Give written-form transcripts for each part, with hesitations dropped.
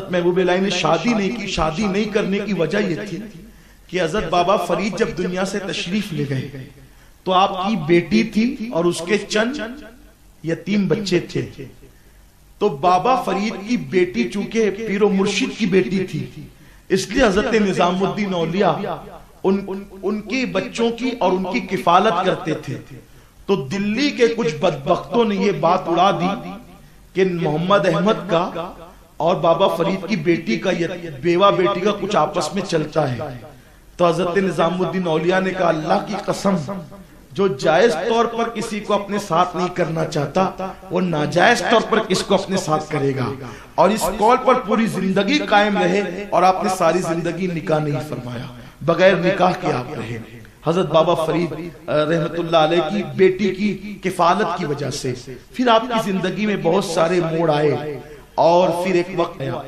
حضرت محبوب الہی نے شادی نہیں کی. شادی نہیں کرنے کی وجہ یہ تھی کہ حضرت بابا فرید جب دنیا سے تشریف لے گئے تو آپ کی بیٹی تھی اور اس کے چند یتیم بچے تھے. تو بابا فرید کی بیٹی چونکہ پیر و مرشد کی بیٹی تھی, اس لیے حضرت نظام الدین اولیاء ان کی بچوں کی اور ان کی کفالت کرتے تھے. تو دلی کے کچھ بدبختوں نے یہ بات اڑا دی کہ محمد احمد کا اور بابا فرید کی بیٹی کا بیوہ بیٹی کا کچھ آپس میں چلتا ہے. تو حضرت نظام الدین اولیاء نے کہا اللہ کی قسم, جو جائز طور پر کسی کو اپنے ساتھ نہیں کرنا چاہتا وہ ناجائز طور پر کس کو اپنے ساتھ کرے گا. اور اس قول پر پوری زندگی قائم رہے اور آپ نے ساری زندگی نکاح نہیں فرمایا, بغیر نکاح کے آپ رہے. حضرت بابا فرید رحمت اللہ علیہ کی بیٹی کی کفالت کی وجہ سے پھر آپ کی زندگی میں بہت سارے موڑ آئے اور پھر ایک وقت آیا.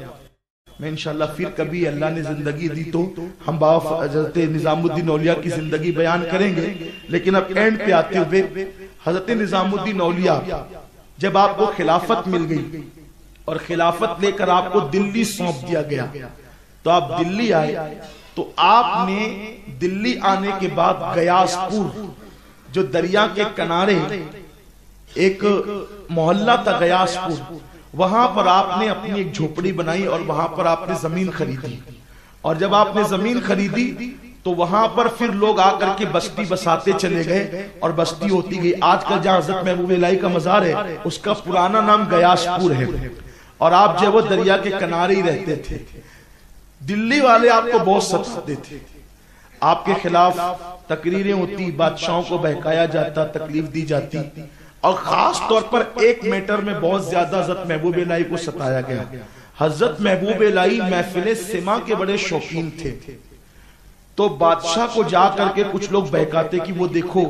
میں انشاءاللہ پھر کبھی اللہ نے زندگی دی تو ہم بابا حضرت نظام الدین اولیاء کی زندگی بیان کریں گے. لیکن اب اینڈ پہ آتے ہوئے حضرت نظام الدین اولیاء جب آپ کو خلافت مل گئی اور خلافت لے کر آپ کو دلی سونپ دیا گیا تو آپ دلی آئے. تو آپ نے دلی آنے کے بعد گیاس پور جو دریا کے کنارے ایک محلہ تھا گیاس پور, وہاں پر آپ نے اپنی ایک جھوپڑی بنائی اور وہاں پر آپ نے زمین خریدی. اور جب آپ نے زمین خریدی تو وہاں پر پھر لوگ آ کر کے بستی بساتے چلے گئے اور بستی ہوتی گئی. آج کل جہاں حضرت محبوب الہی کا مزار ہے اس کا پرانا نام گیاس پور ہے. اور آپ جو وہ دریا کے کنارے ہی رہتے تھے. دلی والے آپ کو بہت ستاتے تھے, آپ کے خلاف تقریریں ہوتی, بادشاہوں کو بہکایا جاتا, تکلیف دی جاتی. اور خاص طور پر ایک میٹر میں بہت زیادہ حضرت محبوب الہی کو ستایا گیا. حضرت محبوب الہی محفل سما کے بڑے شوقین تھے. تو بادشاہ کو جا کر کے کچھ لوگ بہکاتے کہ وہ دیکھو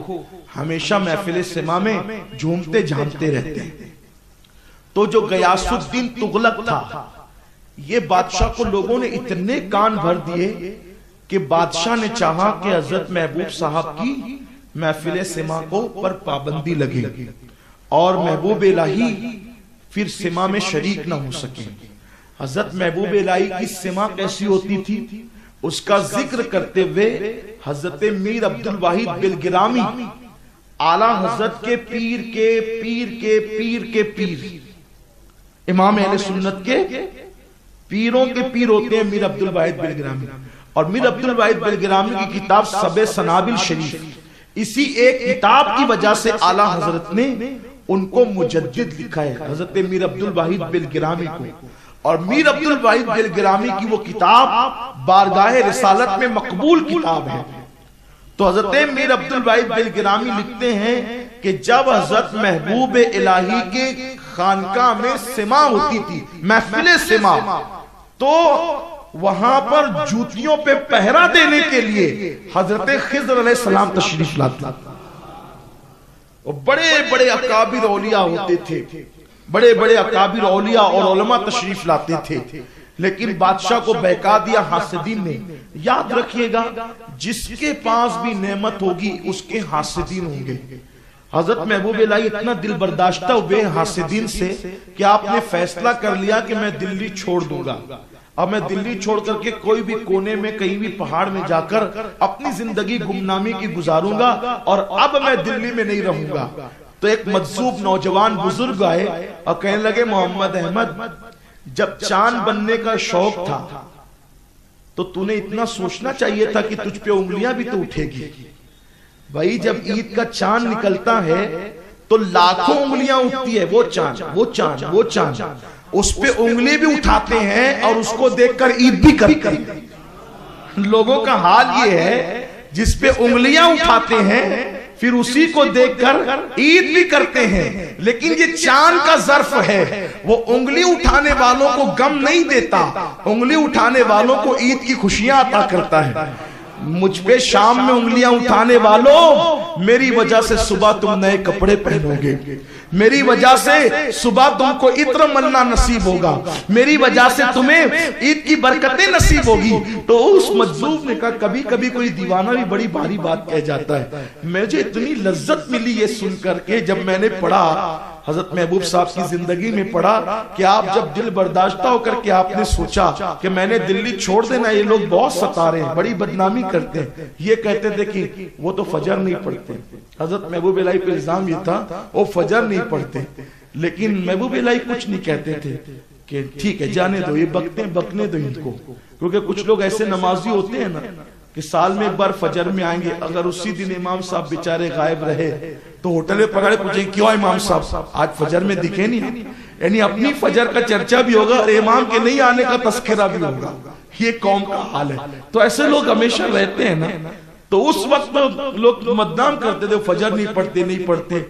ہمیشہ محفل سما میں جھومتے جھامتے رہتے ہیں. تو جو غیاث الدین تغلق تھا, یہ بادشاہ کو لوگوں نے اتنے کان بھر دیے کہ بادشاہ نے چاہا کہ حضرت محبوب صاحب کی محفل سما کو پر پابندی لگے اور محبوب الہی پھر سما میں شریک نہ ہو سکے. حضرت محبوب الہی کی سما کیسی ہوتی تھی اس کا ذکر کرتے ہوئے حضرت میر عبد الواحد بلگرامی اعلیٰ حضرت کے پیر کے پیر کے پیر کے پیر, امام اہل سنت کے پیروں کے پیر ہوتے ہیں میر عبد الواحد بلگرامی. اور میر عبد الواحد بلگرامی کی کتاب سبع سنابل شریف, اسی ایک کتاب کی وجہ سے اعلیٰ حضرت نے ان کو مجدد لکھا ہے, حضرت میر عبد الواحد بلگرامی کو. اور میر عبد الواحد بلگرامی کی وہ کتاب بارگاہ رسالت میں مقبول کتاب ہے. تو حضرت میر عبد الواحد بلگرامی لکھتے ہیں کہ جب حضرت محبوب الہی کے خانقاہ میں سما ہوتی تھی, محفل سما, تو وہاں پر جوتیوں پہ پہرا دینے کے لیے حضرت خضر علیہ السلام تشریف لاتے. بڑے بڑے اکابر اولیاء ہوتے تھے, بڑے بڑے اکابر اولیاء اور علماء تشریف لاتے تھے. لیکن بادشاہ کو بہکا دیا حاسدین نے. یاد رکھیے گا جس کے پاس بھی نعمت ہوگی اس کے حاسدین ہوں گے. حضرت محبوب الہی اتنا دل برداشتہ ہوئے حاسدین سے کہ آپ نے فیصلہ کر لیا کہ میں دلی چھوڑ دوں گا. اب میں دلی چھوڑ کر کے کوئی بھی کونے میں کہیں بھی پہاڑ میں جا کر اپنی زندگی گمنامی کی گزاروں گا اور اب میں دلی میں نہیں رہوں گا. تو ایک مجذوب نوجوان بزرگ آئے اور کہنے لگے محمد احمد, جب چاند بننے کا شوق تھا تو تو نے اتنا سوچنا چاہیے تھا کہ تجھ پہ انگلیاں بھی تو اٹھے گی. بھائی جب عید کا چاند نکلتا ہے تو لاکھوں انگلیاں اٹھتی ہے, وہ چاند وہ چاند وہ چاند, اس پہ انگلی بھی اٹھاتے ہیں اور اس کو دیکھ کر عید بھی کرتے ہیں. لوگوں کا حال یہ ہے جس پہ انگلیاں اٹھاتے ہیں پھر اسی کو دیکھ کر عید بھی کرتے ہیں. لیکن یہ چاند کا ظرف ہے, وہ انگلی اٹھانے والوں کو غم نہیں دیتا, انگلی اٹھانے والوں کو عید کی خوشیاں عطا کرتا ہے. مجھ پہ شام میں انگلیاں اٹھانے والوں, میری وجہ سے صبح تم نئے کپڑے پہنو گے, میری وجہ سے صبح تم کو عطر ملنا نصیب ہوگا, میری وجہ سے تمہیں عید کی برکتیں نصیب ہوگی. تو اس مجذوب نے کہا کبھی کبھی کوئی دیوانہ بھی بڑی بھاری بات کہہ جاتا ہے. مجھے اتنی لذت ملی یہ سن کر کے جب میں نے پڑھا حضرت محبوب صاحب کی زندگی میں پڑھا کہ آپ جب دل برداشتہ ہو کر کے آپ نے سوچا کہ میں نے دلی چھوڑ دینا، یہ لوگ بہت ستا رہے ہیں، بڑی بدنامی کرتے ہیں، یہ کہتے تھے کہ وہ تو فجر نہیں پڑھتے. حضرت محبوب الہی پہ الزام یہ تھا وہ فجر نہیں پڑھتے، لیکن محبوب الہی کچھ نہیں کہتے تھے کہ ٹھیک ہے جانے دو، یہ بکتے ہیں بکنے دو ان کو. کیونکہ کچھ لوگ ایسے نمازی ہوتے ہیں نا کہ سال میں ایک بار فجر میں آئیں گے، اگر اسی دن امام صاحب بیچارے غائب رہے تو ہوٹل میں پکڑے پوچھیں کیوں امام صاحب آج فجر میں دکھے نہیں، یعنی اپنی فجر کا چرچا بھی ہوگا اور امام کے نہیں آنے کا تذکرہ بھی ہوگا. یہ قوم کا حال ہے. تو ایسے لوگ ہمیشہ رہتے ہیں نا. تو اس وقت لوگ مدام کرتے تھے فجر نہیں پڑھتے نہیں پڑھتے.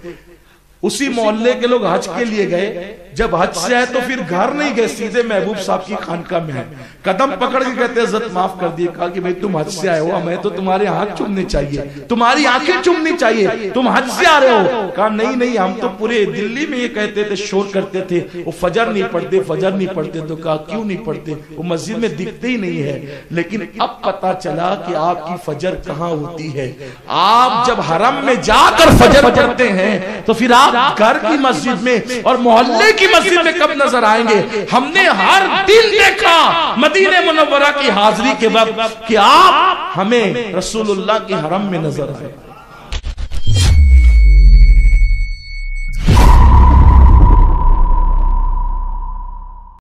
اسی محلے کے لوگ حج کے لیے گئے، جب حج سے آئے تو پھر گھر نہیں گئے، سیدھے محبوب صاحب کی خانقاہ میں آئے، قدم پکڑ کے کہتے ہیں حضرت معاف کر دیے. کہا کہ بھئی تم حج سے آئے ہو، ہمیں تو تمہارے ہاتھ چومنے چاہیے، تمہاری آنکھیں چومنی چاہیے، تم حج سے آ رہے ہو. کہا نہیں نہیں، ہم تو پورے دلی میں یہ کہتے تھے، شور کرتے تھے وہ فجر نہیں پڑھتے فجر نہیں پڑھتے. تو کہا کیوں نہیں پڑھتے؟ وہ مسجد میں دکھتے ہی نہیں ہے. لیکن اب پتا چلا کہ آپ کی فجر کہاں ہوتی ہے. آپ جب حرم میں جا کر فجر پڑھتے ہیں تو پھر آپ گھر کی مسجد میں اور محلے کی مسجد میں کب نظر آئیں گے؟ ہم نے ہر دن دیکھا مدینہ منورہ کی حاضری کے وقت کہ آپ ہمیں رسول اللہ کے حرم میں نظر آئے.